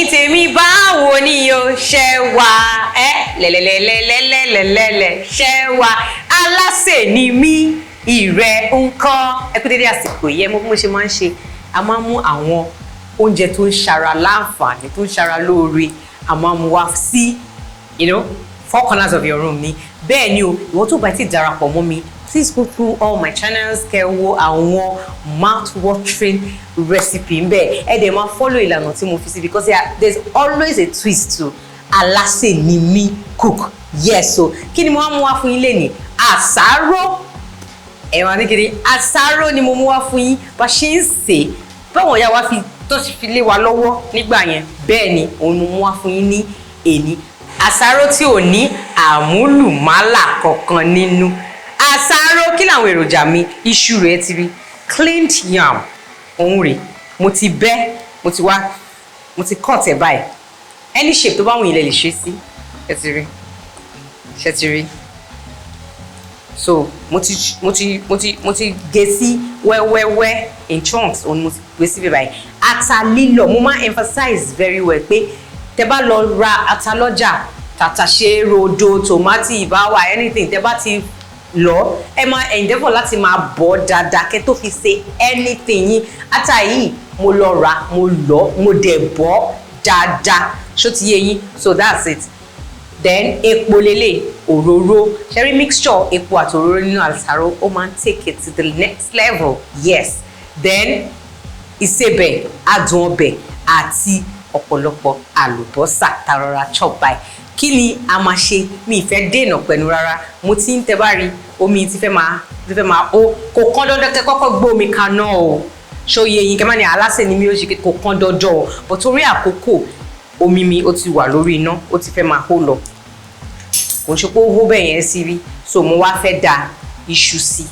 ẹ̀yin tèmi báwo ni o ṣe wà lẹ́lẹ́lẹ́lẹ́lẹ́lẹ́lẹ́lẹ́ ṣe wà Alase Nimi ìrẹ nǹkan ẹ kú dédé àsìkò yìí mo ṣe máa ń ṣe a máa mú àwọn oúnjẹ tó ń ṣara láǹfààní tó ń ṣara lóore a máa mú wá sí four corners of your room ni bẹ́ẹ̀ ni o ìwọ tó bá ti darapọ̀ mọ́ mi please go through all my channels kẹ́ wo àwọn mouth-watering recipe ń bẹ ẹ dẹ̀ máa follow ìlànà tí mo fi sí because there's always a twist to Alase Nimi cook yes so kí ni mo wá mú wá fún yín lénìí Asaro ẹ̀wọ̀n nígiri Asaro ni mo mú wá fún yín bá ṣe ń sè báwọn ìyá wa tó fi lé wa lọ́wọ́ nígbà yẹn bẹ́ẹ̀ ni òun mo mú wá fún yín ní èní Asaro tí ò ní àmúlùmálà kankan nínú Asaro kí làwọn èròjà mi iṣu rẹ̀ ti rí cleaned yam òun rẹ̀ mo ti bẹ́ mo ti cut ẹ̀ báyìí any shape tó bá wùn yín lè ṣe sí ṣe ti rí so mo ti gé sí wẹ́wẹ́wẹ́ in chunks òun mo ti gbé sí báyìí ata Lilo mo máa emphasize very well pé tẹ́ bá lọ ra ata lọ́jà tàtàṣé rodo tòmátì ìbáwá anything tẹ́ bá ti lọ ẹ máa endeavour láti máa bọ̀ dáadáa kẹ́ tó fi ṣe anything yín ata yìí mo lọ rà mo lọ mo dẹ̀ bọ̀ dáadáa ṣó ti yé yín so that's it then epo lele òróró sherry mixture epo àti òróró nínú Asaro ó máa take it to the next level yes then Isebe Adun ọbẹ̀ àti ọ̀pọ̀lọpọ̀ Alubosa tarora chop by kí ni a máa ṣe mi ìfẹ́ dènà pẹ̀lú rárá mo ti ń tẹ́ bá rí omi ti fẹ́ máa ó kò kán dandan kẹ́ kọ́kọ́ gbé omi kaná o ṣó yé yín kẹ́ má ní Alase Nimi ó ṣe kò kán dandan o but torí àkókò omi mi ó ti wà lórí iná ó ti fẹ́ máa hó lọ kò ṣe pé ó hó bẹ́ẹ̀ yẹn sí rí so mo wá fẹ́ da iṣu sí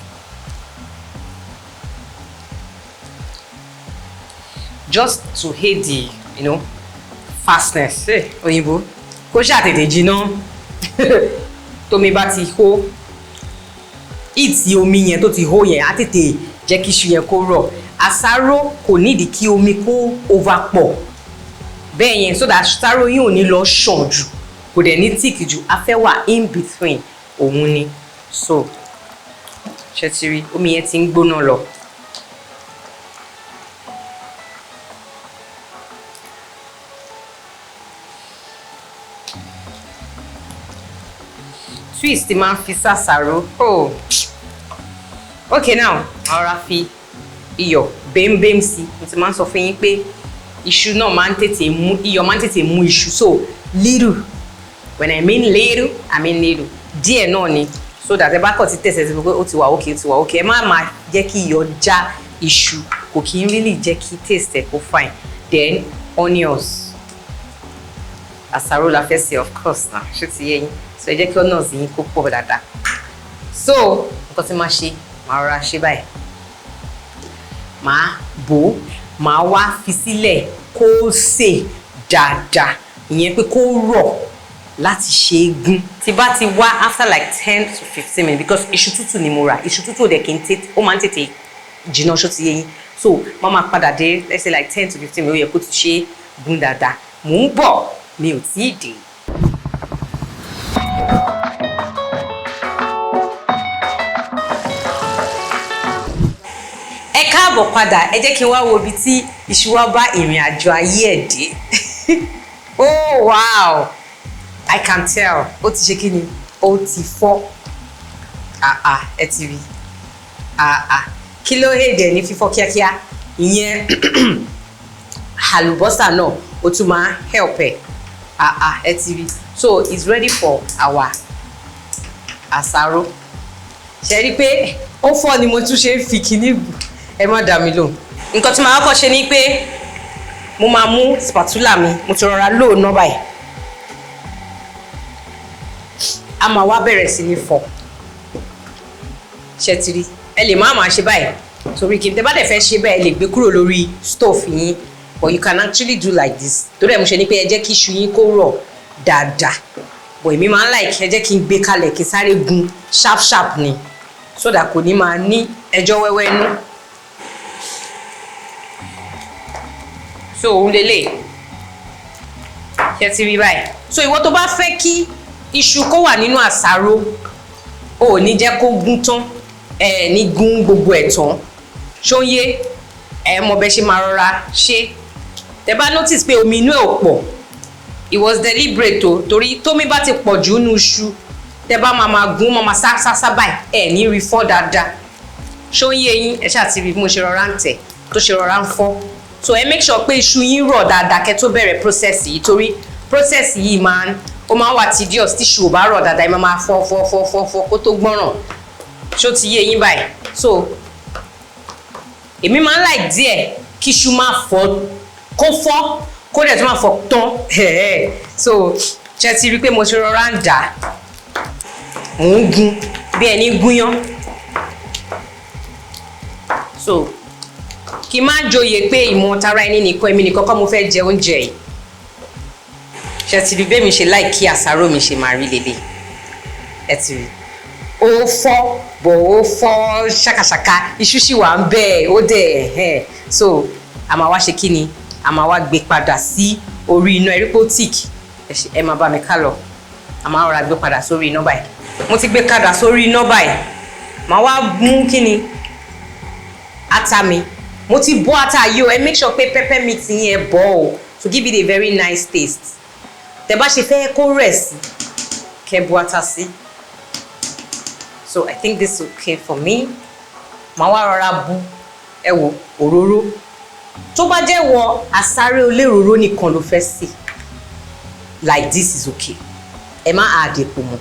just to aid the fastness òyìnbó kó ṣàtètè jiná tómi bá ti hó ìtì omi yẹn tó ti hó yẹn á tètè jẹ́ kí iṣu yẹn kó rọ̀ Asaro kò nídìí kí omi kó over pọ̀ bẹ́ẹ̀ yẹn so that Asaro yìí ò ní lọ ṣàn jù kò dẹ̀ ní tíìkì jù a fẹ́ wà in between òun ni so ṣe ti rí omi yẹn ti ń gbóná lọ. twist máa ń fi sàṣàrò oh okay now ọ̀rá fi iyọ̀ bẹ́ẹ̀mbẹ́ẹ̀m sí mo ti máa ń sọ fún yín pé iṣu náà máa ń tètè mú iyọ̀ máa ń tètè mú iṣu so little when I mean little díẹ̀ náà ni so that ẹ bá kọ̀ tí tẹ̀sẹ̀ sí pé ó ti wà okay ẹ má máa jẹ́ kí iyọ̀ já iṣu kò kí n really jẹ́ kí taste ẹ̀ kó fine then onions Asaro la fẹ́ ṣe of course na ṣé ti yé yín so ẹ jẹ́ kí onions yín kó pọ̀ dáadáa so nǹkan tí máa ṣe máa rọra ṣe báyìí máa bò máa wá fi sílẹ̀ kó sè dáadáa ìyẹn pé kó rọ̀ láti ṣe é gún tí bá ti wá after like 10 to 15 minutes because iṣu tútù ni mo rà iṣu tútù òde kì í tètè ó máa ń tètè jìnnà ṣó ti yé yín so máa padà dé let's say like 10 to 15 minutes ó yẹ kó ti ṣe é gún dáadáa mò ń bọ̀ mi ò tí ì dé. ẹ káàbọ̀ padà ẹ jẹ́ kí n wá wo ibi tí iṣu wa bá ìrìn àjò ayé ẹ̀ dé oh wow I can tell ó ti ṣe kí ni ó ti fọ́ ẹ ti rí kí ló hèdè ní fífọ́ kíákíá ìyẹn Alubosa náà ó tún máa help ẹ ẹ ti rí so it's ready for our Asaro ṣe rí pé ó fọ́ ni mo tún ṣe ń fi kíní bù ẹ má dá mi lóhùn nǹkan tí màá kọ́ ṣe ni pé mo máa mú spatula mi mo ti rọra lò ná báyìí a máa wá bẹ̀rẹ̀ sí ní fọ̀ ṣe ti rí ẹ lè máa ṣe báyìí torí kí n tẹ́ bá dẹ̀ fẹ́ ṣe bẹ́ẹ̀ lè gbé kúrò lórí stove yín but you can actually do like this torí ẹ̀ mo ṣe ní pé ẹ jẹ́ kí iṣu yín kó rọ̀ dáadáa but èmi máa ń like ẹ jẹ́ kí n gbé kalẹ̀ kí n sáré gun sharp ni so that kò ní máa ní ẹjọ́ wẹ́wẹ́ inú so òun lélẹ̀ ṣé ti rí báyìí so ìwọ tó bá fẹ́ kí iṣu kó wà nínú àsáró o ní jẹ́ kó gún tán ní gún gbogbo ẹ̀ tán ṣóyé mọ̀ bẹ́ ṣe máa rọra ṣe tẹ́ bá notice pé omi inú ẹ̀ ò pọ̀ it was deliberate o torí tómi bá ti pọ̀ jù nínú iṣu tẹ́ bá máa gún máa sá báyìí ní rí fọ́ dáadáa ṣóyé yín ẹ ṣáà ti rí bí mo ṣe rọra ń tẹ̀ tó ṣe rọra ń fọ́ so make sure pé iṣu yín rọ̀ dáadáa kẹ́ tó bẹ̀rẹ̀ process yìí torí process yìí máa ń wà tedious tí iṣu ò bá rọ̀ dáadáa ẹ máa fọ́ kó tó gbọ́ràn ṣó ti yé yín báyìí so èmi máa ń like díẹ̀ kí iṣu máa fọ́ kó fọ́ kó dẹ̀ tó máa fọ́ tán so ṣe ti rí pé mo ṣe rọra ń dà mò ń gún bí ẹni gúnyán so kí n má joyè pé ìmọ̀ tara ẹni nìkan èmi nìkan kọ́ mo fẹ́ jẹ oúnjẹ yìí ṣe ti rí bẹ́ẹ̀ mi ṣe láì kí àsáró mi ṣe máa rí lélẹ̀ ẹ ti rí ó fọ́ bọ̀ ó fọ́ ṣàkàṣàkà iṣu ṣì wà ń bẹ́ẹ̀ ó dẹ̀ so a máa wá ṣe kí ni a máa wá gbé padà sí orí iná eripotic ẹ máa bá mi ká lọ a máa rọra gbé padà sórí iná báyìí mo ti gbé padà sórí iná báyìí màá wá mú kí ni ata mi mo ti bọ́ ata yìí o ẹ make sure pé pepper mix yín ẹ bọ́ o to give it a very nice taste tẹ́ bá ṣe fẹ́ kó rẹ̀ sí kẹ́ bu ata sí so I think this is okay for me màá wá rọra bu ẹ wò òróró tó bá jẹ́ wọ àsáré olóróró nìkan ló fẹ́ sí like this is okay ẹ má add epo mọ́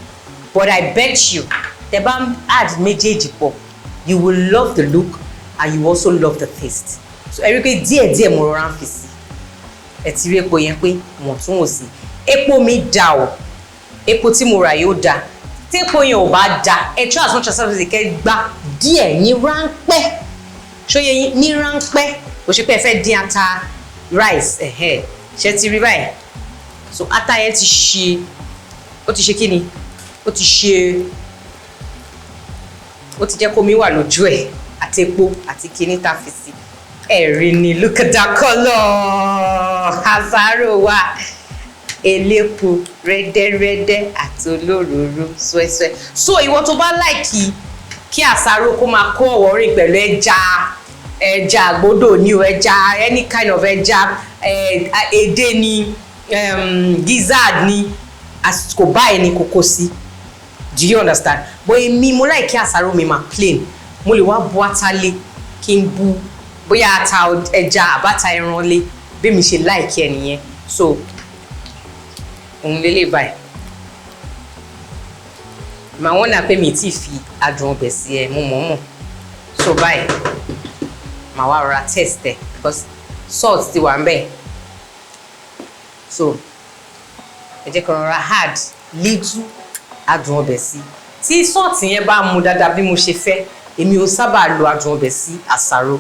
but I bet you tẹ́ bá add méjèèjì pọ̀ you will love the look and you also love the taste so ẹ rí pé díẹ̀díẹ̀ mo rọra ń fi sí ẹ ti rí epo yẹn pé wọ̀ntúnwọ̀nsì epo mi dà o epo tí mo rà yóò dà tí epo yẹn ò bá dà ẹ try as much as possible kẹ́ gbá díẹ̀ ní ráńpẹ́ ṣóyè yín ní ráńpẹ́ kò ṣe pé ẹ fẹ́ dín ata rice ṣe ti rí báyìí so ata yẹn ti ṣe ó ti ṣe kí ni ó ti jẹ́ kó mi wà lójú ẹ̀ àti epo àti kíní tá fi sí ẹ̀rí ni look at that colour àsáró wa elépo rẹ́dẹ́rẹ́dẹ́ àti olóróró ṣúẹ́ṣúẹ́ so ìwọ tó bá láìkì kí àsáró kó máa kó ọ̀wọ́ rìn pẹ̀lú ẹja àgbódò ni o ẹja any kind of ẹja èdè ni gizzard ni àsìkò báyìí ni kókó sí do you understand but èmi mo láìkí àsáró mi máa plain mo lè wá bu ata lé kí n bu bóyá ata ẹja àbáta ẹran lé bí mi ṣe láìkí ẹ nìyẹn so òun lélẹ̀ báyìí màá wọ́n náà pé mi ti fi adùn ọbẹ̀ sí ẹ mo mọ̀ so báyìí màá wá rọra test ẹ because salt ti wà ń bẹ̀ so ẹ jẹ́ kí n rọra add little adùn ọbẹ̀ sí tí salt yẹn bá mu dáadáa bí mo ṣe fẹ́ èmi ò sábà lo adùn ọbẹ̀ sí àsáró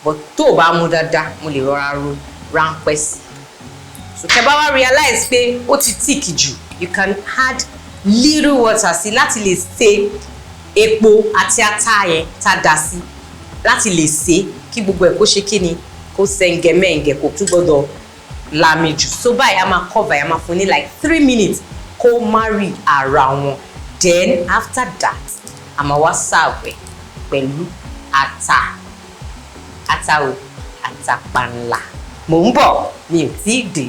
but tó o bá mu dáadáa mo lè rọra ro ráńpẹ́ sí so tẹ́ bá wá realize pé ó ti thick jù you can add little water sí láti lè ṣe epo àti ata yẹn tá dà sí láti lè ṣe kí gbogbo ẹ̀ kó ṣe kí ni kó sẹ̀ǹgẹ̀mẹ̀ǹgẹ̀ kó tún gbọ́dọ̀ láàmì jù so báyìí a máa cover a máa fún ní like 3 minutes kó marry ara wọn then after that a máa wá serve pẹ̀lú ata panla mò ń bọ̀ mi ò tí ì dé.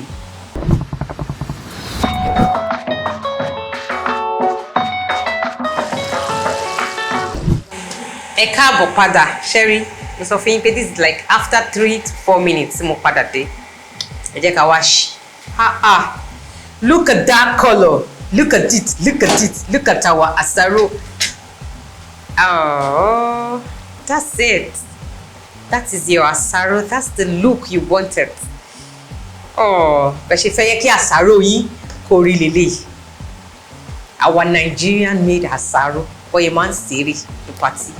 ẹ káàbọ̀ padà ṣẹ́rí mo sọ fún yín pé this is like after 3 to 4 minutes mo padà dé ẹ jẹ́ ká wá ṣí look at that colour look at it look at our àsáró oh that's it that is your àsáró that's the look you wanted oh bẹ́ẹ̀ ṣe fẹ́ yẹ kí àsáró yín kó rí lélẹ́yìí our Nigerian made àsáró bọ́yẹ̀ máa ń ṣeré ní pàtì.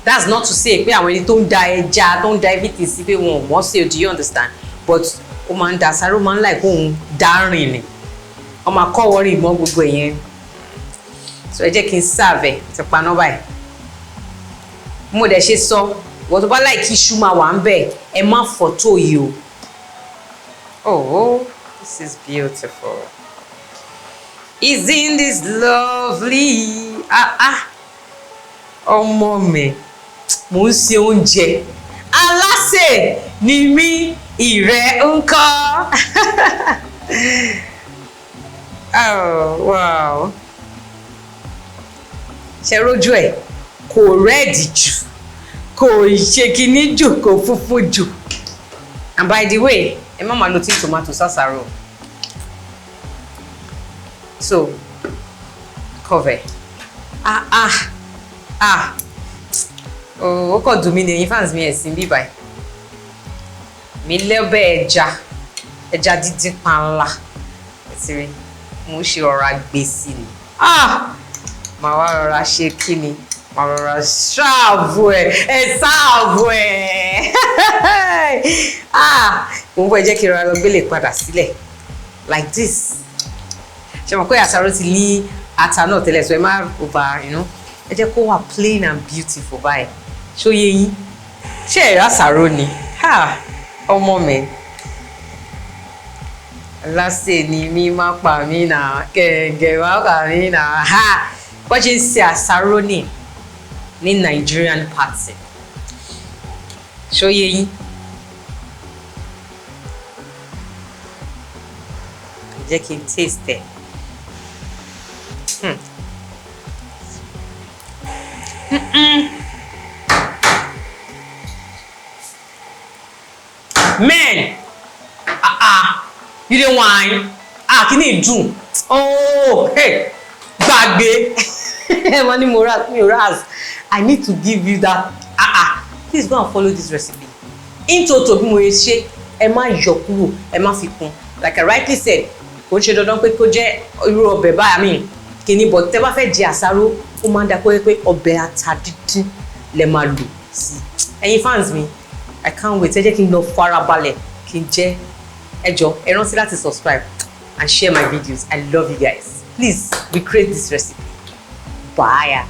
That's not to say pé àwọn ẹni tó ń da ẹja tó ń da everything sí pé wọn ò mọ̀ sí o do you understand but ó máa ń da àsáró máa ń láì kóun dá rìn ni wọ́n máa kọ́ wọ́rí ìmọ̀ gbogbo ẹ̀yẹn so ẹ jẹ́ kí n serve ti paná báyìí mo dẹ̀ ṣe sọ wọ́n tó bá láì kí iṣu máa wà ń bẹ̀ ẹ má fọ́ tó yìí o This is beautiful. Isn't this lovely? Ọmọ mi, mo ń ṣe oúnjẹ. Alase Nimi ńkọ́. Oh, wow. Ṣé rojú ẹ̀ kò rẹ́ẹ̀dì jù, kò ṣe kíní jù, kò funfun jù. And by the way, ẹ má máa lo tin tomato Asaro. So, cover. Oh, ó kàn dùn mí ní ẹ̀yin fans mi ẹ̀sìn bí báyìí. Mi lẹ́bẹ̀ ẹja dídín panla. Ẹ̀sìn rí, mo ṣe ọ̀rá gbé sí ni. Màá wá rọra ṣe kí ni? Màá rọra ṣáàbù ẹ̀ ṣáàbù ẹ̀. Mo ń bọ̀ ẹ jẹ́ kí n rọra lọ gbélé padà sílẹ̀. Like this. Ṣé mo pé Asaro ti ní ata náà tẹ́lẹ̀ so ẹ má over, you know. Ẹ jẹ́ kó wà plain and beautiful báyìí. Ṣó yé yín? Ṣé ẹ̀rọ Asaro ni? Ọmọ mi. Alase Nimi má pa mí náà, kẹ̀kẹ́ má pa mí náà. Bọ́n ṣe ń ṣe Asaro ní Nigerian party. Ṣó yé yín? Ẹ jẹ́ kí n taste ẹ̀. Men, you didn't whine. Can you do? Oh, hey, gbàgbé. Money moraz. I need to give you that. Please go and follow this recipe. In total, bí mo ṣe, ẹ má yọ kúrò, ẹ má fi kún. Like I rightly said, kò ṣe dandan pé kó jẹ́ irú ọbẹ̀ báyìí, I mean, kíni but tẹ́ bá fẹ́ jẹ Asaro, ó máa ń dá pé ọbẹ̀ ata dídín lẹ máa lò sí. Ẹ̀yin fans mi, I can't wait. Ẹ jẹ́ kí n lọ farabalẹ̀ kí n jẹ. Ẹ jọ̀ọ́, ẹ rántí láti subscribe and share my videos. I love you guys. Please recreate this recipe. Bye.